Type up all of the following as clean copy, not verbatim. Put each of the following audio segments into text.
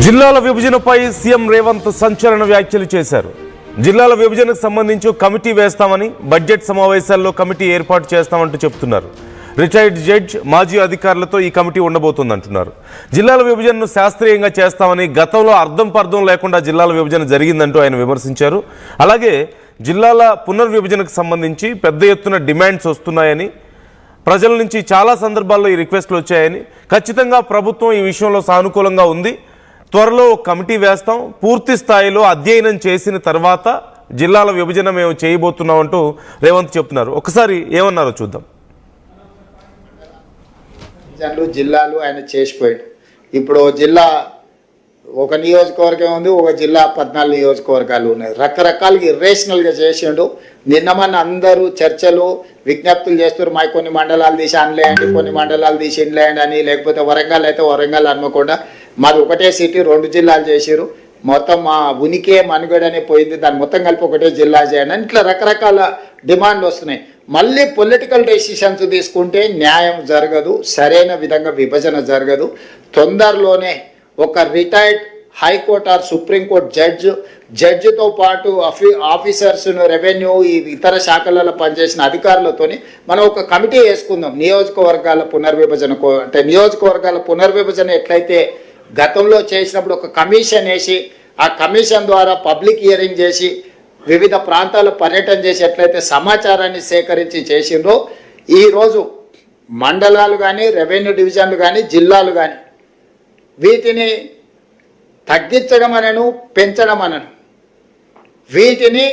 జిల్లాల విభజనపై సీఎం రేవంత్ సంచలన వ్యాఖ్యలు చేశారు. జిల్లాల విభజనకు సంబంధించి కమిటీ వేస్తామని, బడ్జెట్ సమావేశాల్లో కమిటీ ఏర్పాటు చేస్తామంటూ చెప్తున్నారు. రిటైర్డ్ జడ్జ్, మాజీ అధికారులతో ఈ కమిటీ ఉండబోతుందంటున్నారు. జిల్లాల విభజనను శాస్త్రీయంగా చేస్తామని, గతంలో అర్థం పర్థం లేకుండా జిల్లాల విభజన జరిగిందంటూ ఆయన విమర్శించారు. అలాగే జిల్లాల పునర్విభజనకు సంబంధించి పెద్ద ఎత్తున డిమాండ్స్ వస్తున్నాయని, ప్రజల నుంచి చాలా సందర్భాల్లో ఈ రిక్వెస్ట్లు వచ్చాయని, ఖచ్చితంగా ప్రభుత్వం ఈ విషయంలో సానుకూలంగా ఉంది, త్వరలో కమిటీ వేస్తాం, పూర్తి స్థాయిలో అధ్యయనం చేసిన తర్వాత జిల్లాల విభజన మేము చేయబోతున్నామంటూ రేవంత్ చెప్తున్నారు. ఒకసారి ఏమన్నారో చూద్దాం. జిల్లాలు ఆయన చేసిపోయాడు. ఇప్పుడు జిల్లా ఒక నియోజకవర్గం ఉంది, ఒక జిల్లా 14 నియోజకవర్గాలు ఉన్నాయి. రకరకాలుగా ఇర్రేషనల్గా చేసిండు. నిన్నమన్న అందరూ చర్చలు విజ్ఞప్తులు చేస్తారు. మా కొన్ని మండలాలు తీసి అనలేయండి, కొన్ని మండలాలు తీసి ఇన్లేయండి అని, లేకపోతే వరంగల్ అయితే వరంగల్ అనుకోకుండా మాది ఒకటే సిటీ 2 జిల్లాలు చేసారు, మొత్తం మా ఉనికే మనుగడనే పోయింది, దాన్ని మొత్తం కలిపి ఒకటే జిల్లా చేయండి అని ఇట్లా రకరకాల డిమాండ్లు వస్తున్నాయి. మళ్ళీ పొలిటికల్ డెసిషన్స్ తీసుకుంటే న్యాయం జరగదు, సరైన విధంగా విభజన జరగదు. తొందరలోనే ఒక రిటైర్డ్ హైకోర్టు ఆర్ సుప్రీంకోర్టు జడ్జితో పాటు ఆఫీసర్స్ను, రెవెన్యూ, ఈ ఇతర శాఖలలో పనిచేసిన అధికారులతోని మనం ఒక కమిటీ వేసుకుందాం. నియోజకవర్గాల పునర్విభజన అంటే నియోజకవర్గాల పునర్విభజన ఎట్లయితే గతంలో చేసినప్పుడు ఒక కమిషన్ వేసి, ఆ కమిషన్ ద్వారా పబ్లిక్ హియరింగ్ చేసి వివిధ ప్రాంతాల పర్యటన చేసి ఎట్లయితే సమాచారాన్ని సేకరించి చేసిండ్రో, ఈరోజు మండలాలు కానీ, రెవెన్యూ డివిజన్లు కానీ, జిల్లాలు కానీ వీటిని తగ్గించడం అనను, పెంచడం అనను, వీటిని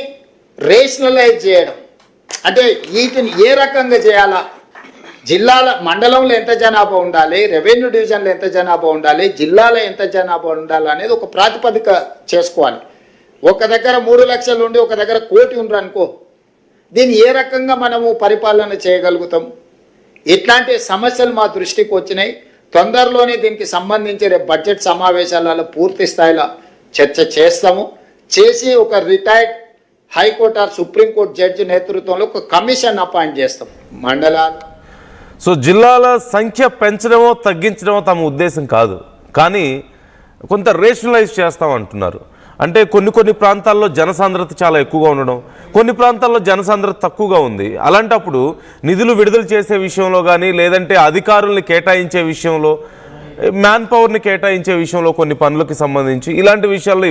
రేషనలైజ్ చేయడం అంటే వీటిని ఏ రకంగా చేయాలా, జిల్లాల మండలంలో ఎంత జనాభా ఉండాలి, రెవెన్యూ డివిజన్లో ఎంత జనాభా ఉండాలి, జిల్లాలో ఎంత జనాభా ఉండాలి అనేది ఒక ప్రాతిపదిక చేసుకోవాలి. ఒక దగ్గర 3 లక్షలు ఉండి ఒక దగ్గర 1 కోటి ఉండరు అనుకో, దీన్ని ఏ రకంగా మనము పరిపాలన చేయగలుగుతాం? ఇట్లాంటి సమస్యలు మా దృష్టికి వచ్చినాయి. తొందరలోనే దీనికి సంబంధించి రేపు బడ్జెట్ సమావేశాలలో పూర్తి స్థాయిలో చర్చ చేస్తాము. చేసి ఒక retired high court or supreme court judge నేతృత్వంలో ఒక కమిషన్ అపాయింట్ చేస్తాం. మండలాలు సో జిల్లాల సంఖ్య పెంచడమో తగ్గించడమో తమ ఉద్దేశం కాదు, కానీ కొంత రేషనలైజ్ చేస్తామంటున్నారు. అంటే కొన్ని ప్రాంతాల్లో జనసాంద్రత చాలా ఎక్కువగా ఉండడం, కొన్ని ప్రాంతాల్లో జనసాంద్రత తక్కువగా ఉంది. అలాంటప్పుడు నిధులు విడుదల చేసే విషయంలో కానీ, లేదంటే అధికారుల్ని కేటాయించే విషయంలో, మ్యాన్ పవర్ని కేటాయించే విషయంలో కొన్ని పనులకు సంబంధించి ఇలాంటి విషయాల్లో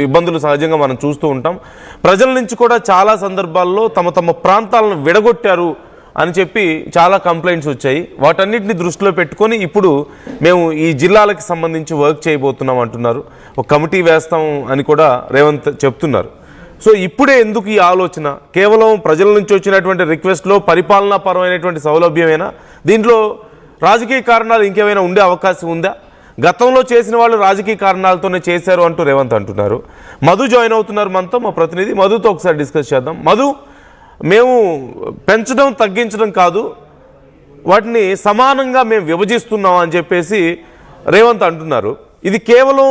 ఇబ్బందులు సహజంగా మనం చూస్తూ ఉంటాం. ప్రజల నుంచి కూడా చాలా సందర్భాల్లో తమ ప్రాంతాలను విడగొట్టారు అని చెప్పి చాలా కంప్లైంట్స్ వచ్చాయి. వాటన్నిటిని దృష్టిలో పెట్టుకొని ఇప్పుడు మేము ఈ జిల్లాలకు సంబంధించి వర్క్ చేయబోతున్నాం అంటున్నారు. ఒక కమిటీ వేస్తాం అని కూడా రేవంత్ చెప్తున్నారు. సో ఇప్పుడే ఎందుకు ఈ ఆలోచన? కేవలం ప్రజల నుంచి వచ్చినటువంటి రిక్వెస్ట్లో పరిపాలనాపరమైనటువంటి సౌలభ్యమేనా? దీంట్లో రాజకీయ కారణాలు ఇంకేమైనా ఉండే అవకాశం ఉందా? గతంలో చేసిన వాళ్ళు రాజకీయ కారణాలతోనే చేశారు అంటూ రేవంత్ అంటున్నారు. మధు జాయిన్ అవుతున్నారు మనతో, మా ప్రతినిధి. మధుతో ఒకసారి డిస్కస్ చేద్దాం. మధు, మేము పెంచడం తగ్గించడం కాదు, వాటిని సమానంగా మేము విభజిస్తున్నాం అని చెప్పేసి రేవంత్ అంటున్నారు. ఇది కేవలం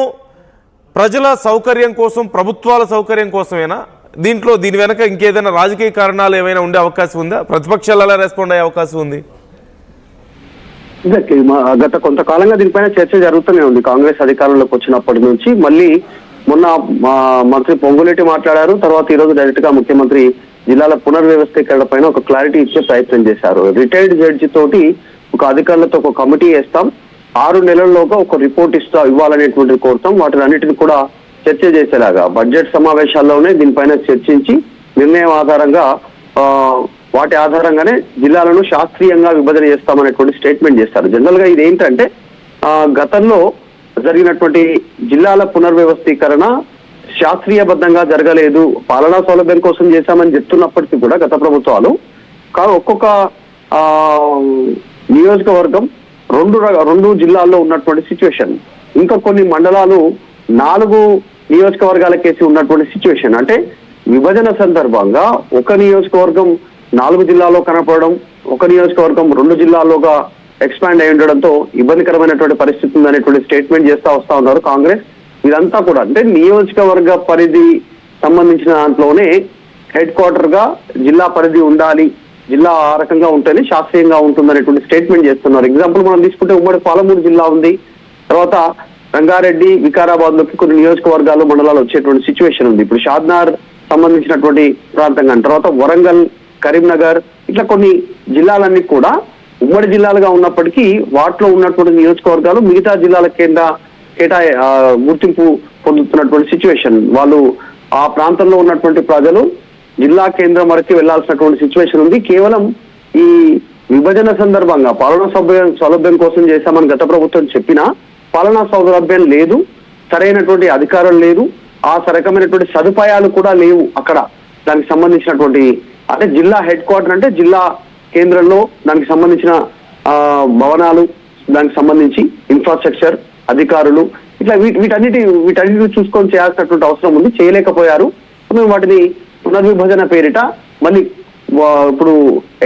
ప్రజల సౌకర్యం కోసం, ప్రభుత్వాల సౌకర్యం కోసమేనా? దీని వెనక ఇంకేదైనా రాజకీయ కారణాలు ఏమైనా ఉండే అవకాశం ఉందా? ప్రతిపక్షాలు ఎలా రెస్పాండ్ అయ్యే అవకాశం ఉంది? గత కొంతకాలంగా దీనిపైన చర్చ జరుగుతూనే ఉంది. కాంగ్రెస్ అధికారంలోకి వచ్చినప్పటి నుంచి మళ్ళీ మొన్న మంత్రి పొంగులేటి మాట్లాడారు. తర్వాత ఈరోజు డైరెక్ట్ గా ముఖ్యమంత్రి జిల్లాల పునర్వ్యవస్థీకరణ పైన ఒక క్లారిటీ ఇచ్చే ప్రయత్నం చేశారు. రిటైర్డ్ జడ్జి తోటి ఒక అధికారులతో ఒక కమిటీ వేస్తాం, 6 నెలల్లోగా ఒక రిపోర్ట్ ఇవ్వాలనేటువంటిది కోరుతాం. వాటిని అన్నిటిని కూడా చర్చ చేసేలాగా బడ్జెట్ సమావేశాల్లోనే దీనిపైన చర్చించి నిర్ణయం ఆధారంగా వాటి ఆధారంగానే జిల్లాలను శాస్త్రీయంగా విభజన చేస్తామనేటువంటి స్టేట్మెంట్ చేస్తారు. జనరల్ గా ఇది ఏంటంటే గతంలో జరిగినటువంటి జిల్లాల పునర్వ్యవస్థీకరణ శాస్త్రీయబద్ధంగా జరగలేదు, పాలనా సౌలభ్యం కోసం చేశామని చెప్తున్నప్పటికీ కూడా గత ప్రభుత్వాలు ఒక్కొక్క నియోజకవర్గం 2 జిల్లాల్లో ఉన్నటువంటి సిచ్యువేషన్, ఇంకా కొన్ని మండలాలు 4 నియోజకవర్గాలకేసి ఉన్నటువంటి సిచ్యువేషన్. అంటే విభజన సందర్భంగా ఒక నియోజకవర్గం 4 జిల్లాల్లో కనపడడం, ఒక నియోజకవర్గం 2 జిల్లాల్లోగా ఎక్స్పాండ్ అయి ఉండడంతో ఇబ్బందికరమైనటువంటి పరిస్థితి ఉందనేటువంటి స్టేట్మెంట్ వస్తా ఉన్నారు కాంగ్రెస్. ఇదంతా కూడా అంటే నియోజకవర్గ పరిధి సంబంధించిన దాంట్లోనే హెడ్ క్వార్టర్ గా జిల్లా పరిధి ఉండాలి, జిల్లా ఆ రకంగా ఉంటేనే శాస్త్రీయంగా ఉంటుందనేటువంటి స్టేట్మెంట్ చేస్తున్నారు. ఎగ్జాంపుల్ మనం తీసుకుంటే ఉమ్మడి పాలమూరు జిల్లా ఉంది, తర్వాత రంగారెడ్డి, వికారాబాద్ లోకి కొన్ని నియోజకవర్గాలు, మండలాలు వచ్చేటువంటి సిచ్యువేషన్ ఉంది. ఇప్పుడు షాద్నార్ సంబంధించినటువంటి ప్రాంతం కానీ, తర్వాత వరంగల్, కరీంనగర్, ఇట్లా కొన్ని జిల్లాలన్నీ కూడా ఉమ్మడి జిల్లాలుగా ఉన్నప్పటికీ వాటిలో ఉన్నటువంటి నియోజకవర్గాలు మిగతా జిల్లాల గుర్తింపు పొందుతున్నటువంటి సిచ్యువేషన్. వాళ్ళు ఆ ప్రాంతంలో ఉన్నటువంటి ప్రజలు జిల్లా కేంద్రం వరకు వెళ్లాల్సినటువంటి సిచ్యువేషన్ ఉంది. కేవలం ఈ విభజన సందర్భంగా పాలనా సౌలభ్యం కోసం చేశామని గత ప్రభుత్వం చెప్పినా పాలనా సౌలభ్యం లేదు, సరైనటువంటి అధికారం లేదు, ఆ రకమైనటువంటి సదుపాయాలు కూడా లేవు అక్కడ. దానికి సంబంధించినటువంటి అంటే జిల్లా హెడ్ క్వార్టర్ అంటే జిల్లా కేంద్రంలో దానికి సంబంధించిన భవనాలు, దానికి సంబంధించి ఇన్ఫ్రాస్ట్రక్చర్, అధికారులు, ఇట్లా వీటన్నిటి చూసుకొని చేయాల్సినటువంటి అవసరం ఉంది. చేయలేకపోయారు. మేము వాటిని పునర్విభజన పేరిట మళ్ళీ ఇప్పుడు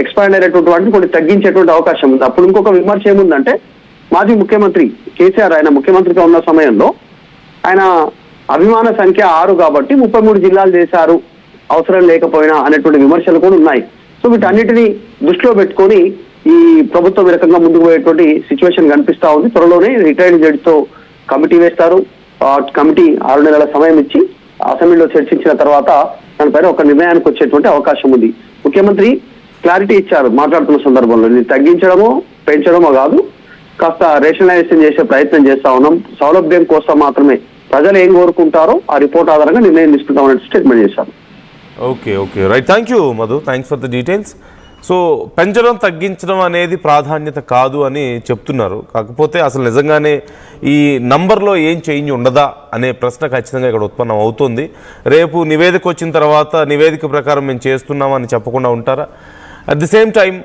ఎక్స్పాండ్ అయినటువంటి వాటిని కొన్ని తగ్గించేటువంటి అవకాశం ఉంది. అప్పుడు ఇంకొక విమర్శ ఏముందంటే మాజీ ముఖ్యమంత్రి కేసీఆర్ ఆయన ముఖ్యమంత్రిగా ఉన్న సమయంలో ఆయన అభిమాన సంఖ్య 6 కాబట్టి 33 జిల్లాలు చేశారు అవసరం లేకపోయినా అనేటువంటి విమర్శలు కూడా ఉన్నాయి. సో వీటన్నిటిని దృష్టిలో పెట్టుకొని ఈ ప్రభుత్వం ఈ రకంగా ముందుకు పోయేటువంటి సిచ్యువేషన్ కనిపిస్తా ఉంది. త్వరలోనే రిటైర్డ్ జడ్జితో కమిటీ వేస్తారు. కమిటీ 6 నెలల సమయం ఇచ్చి అసెంబ్లీలో చర్చించిన తర్వాత దానిపైన ఒక నిర్ణయానికి వచ్చేటువంటి అవకాశం ఉంది. ముఖ్యమంత్రి క్లారిటీ ఇచ్చారు మాట్లాడుతున్న సందర్భంలో, ఇది తగ్గించడమో పెంచడమో కాదు, కాస్త రేషనలైజేషన్ చేసే ప్రయత్నం చేస్తా ఉన్నాం, సౌలభ్యం కోసం మాత్రమే, ప్రజలు ఏం కోరుకుంటారో ఆ రిపోర్ట్ ఆధారంగా నిర్ణయం తీసుకుంటామని స్టేట్మెంట్ చేశారు. Okay right, thank you Madhu, thanks for the details. So పెంచడం తగ్గించడం అనేది ప్రాధాన్యత కాదు అని చెప్తున్నారు. కాకపోతే అసలు నిజంగానే ఈ నంబర్లో ఏం చేంజ్ ఉండదా అనే ప్రశ్న ఖచ్చితంగా ఇక్కడ ఉత్పన్నం అవుతుంది. రేపు నివేదిక వచ్చిన తర్వాత నివేదిక ప్రకారం మేము చేస్తున్నామని చెప్పకుండా ఉంటారా? అట్ ది సేమ్ టైం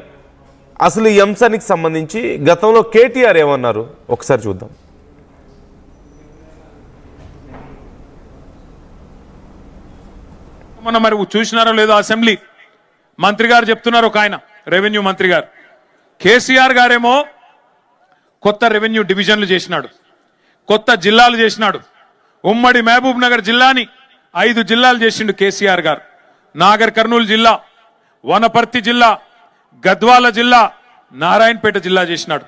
అసలు ఈ అంశానికి సంబంధించి గతంలో కేటీఆర్ ఏమన్నారు ఒకసారి చూద్దాం. మరి చూసినారో లేదో అసెంబ్లీ మంత్రి గారు చెప్తున్నారు, ఒక ఆయన రెవెన్యూ మంత్రి గారు, కేసీఆర్ గారేమో కొత్త రెవెన్యూ డివిజన్లు చేసినాడు, కొత్త జిల్లాలు చేసినాడు. ఉమ్మడి మహబూబ్ నగర్ జిల్లాని 5 జిల్లాలు చేసిండు కేసీఆర్ గారు. నాగర్ కర్నూలు జిల్లా, వనపర్తి జిల్లా, గద్వాల జిల్లా, నారాయణపేట జిల్లా చేసినాడు.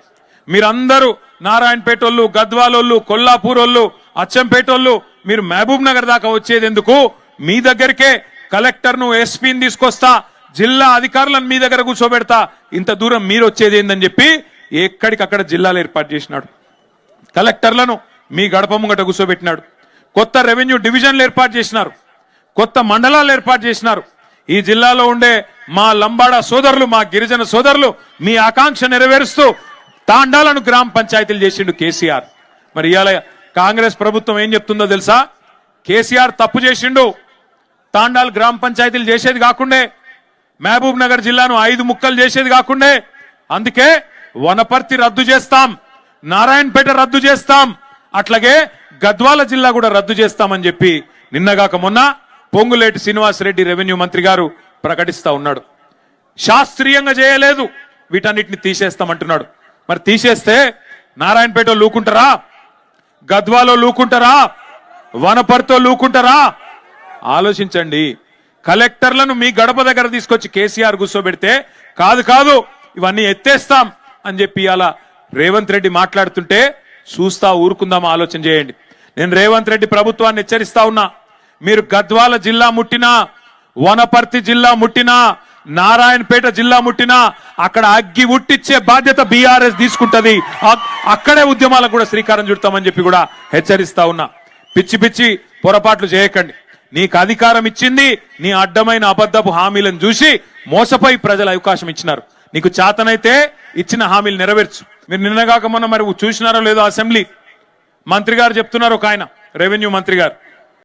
మీరందరూ నారాయణపేట వాళ్ళు, గద్వాలోళ్ళు, కొల్లాపూర్ వాళ్ళు, అచ్చంపేటోళ్ళు మీరు మహబూబ్ నగర్ దాకా వచ్చేది ఎందుకు? మీ దగ్గరికే కలెక్టర్ను, ఎస్పీని తీసుకొస్తా, జిల్లా అధికారులను మీ దగ్గర కూర్చోబెడతా, ఇంత దూరం మీరు వచ్చేది ఏందని చెప్పి ఎక్కడికక్కడ జిల్లాలు ఏర్పాటు చేసినాడు. కలెక్టర్లను మీ గడప ముంగట కూర్చోబెట్టినాడు. కొత్త రెవెన్యూ డివిజన్లు ఏర్పాటు చేసినారు, కొత్త మండలాలు ఏర్పాటు చేసినారు. ఈ జిల్లాలో ఉండే మా లంబాడా సోదరులు, మా గిరిజన సోదరులు మీ ఆకాంక్ష నెరవేరుస్తూ తాండాలను గ్రామ పంచాయతీలు చేసిండు కేసీఆర్. మరి ఇవాళ కాంగ్రెస్ ప్రభుత్వం ఏం చెప్తుందో తెలుసా? కేసీఆర్ తప్పు చేసిండు, తాండాలు గ్రామ పంచాయతీలు చేసేది కాకుండే, మహబూబ్ నగర్ జిల్లాను 5 ముక్కలు చేసేది కాకుండే, అందుకే వనపర్తి రద్దు చేస్తాం, నారాయణపేట రద్దు చేస్తాం, అట్లాగే గద్వాల జిల్లా కూడా రద్దు చేస్తామని చెప్పి నిన్నగాక మొన్న పొంగులేటి శ్రీనివాసరెడ్డి రెవెన్యూ మంత్రి గారు ప్రకటిస్తా ఉన్నాడు. శాస్త్రీయంగా చేయలేదు, వీటన్నిటిని తీసేస్తామంటున్నాడు. మరి తీసేస్తే నారాయణపేట లూకుంటారా? గద్వాలో లూకుంటారా? వనపర్తితో లూకుంటారా? ఆలోచించండి. కలెక్టర్లను మీ గడప దగ్గర తీసుకొచ్చి కేసీఆర్ కూర్చోబెడితే కాదు ఇవన్నీ ఎత్తేస్తాం అని చెప్పి అలా రేవంత్ రెడ్డి మాట్లాడుతుంటే చూస్తా ఊరుకుందామా? ఆలోచన చేయండి. నేను రేవంత్ రెడ్డి ప్రభుత్వాన్ని హెచ్చరిస్తా ఉన్నా, మీరు గద్వాల జిల్లా ముట్టినా, వనపర్తి జిల్లా ముట్టినా, నారాయణపేట జిల్లా ముట్టినా అక్కడ అగ్గి ఉట్టిచ్చే బాధ్యత బీఆర్ఎస్ తీసుకుంటది. అక్కడే ఉద్యమాలకు కూడా శ్రీకారం చుడతామని చెప్పి కూడా హెచ్చరిస్తా ఉన్నా. పిచ్చి పొరపాట్లు చేయకండి. నీకు అధికారం ఇచ్చింది నీ అడ్డమైన అబద్ధపు హామీలను చూసి మోసపోయి ప్రజలు అవకాశం ఇచ్చినారు. నీకు చేతనైతే ఇచ్చిన హామీలు నెరవేర్చు. మీరు నిన్నగాక మొన్న మరి చూసినారో లేదో అసెంబ్లీ మంత్రి గారు చెప్తున్నారు, ఒక ఆయన రెవెన్యూ మంత్రి గారు,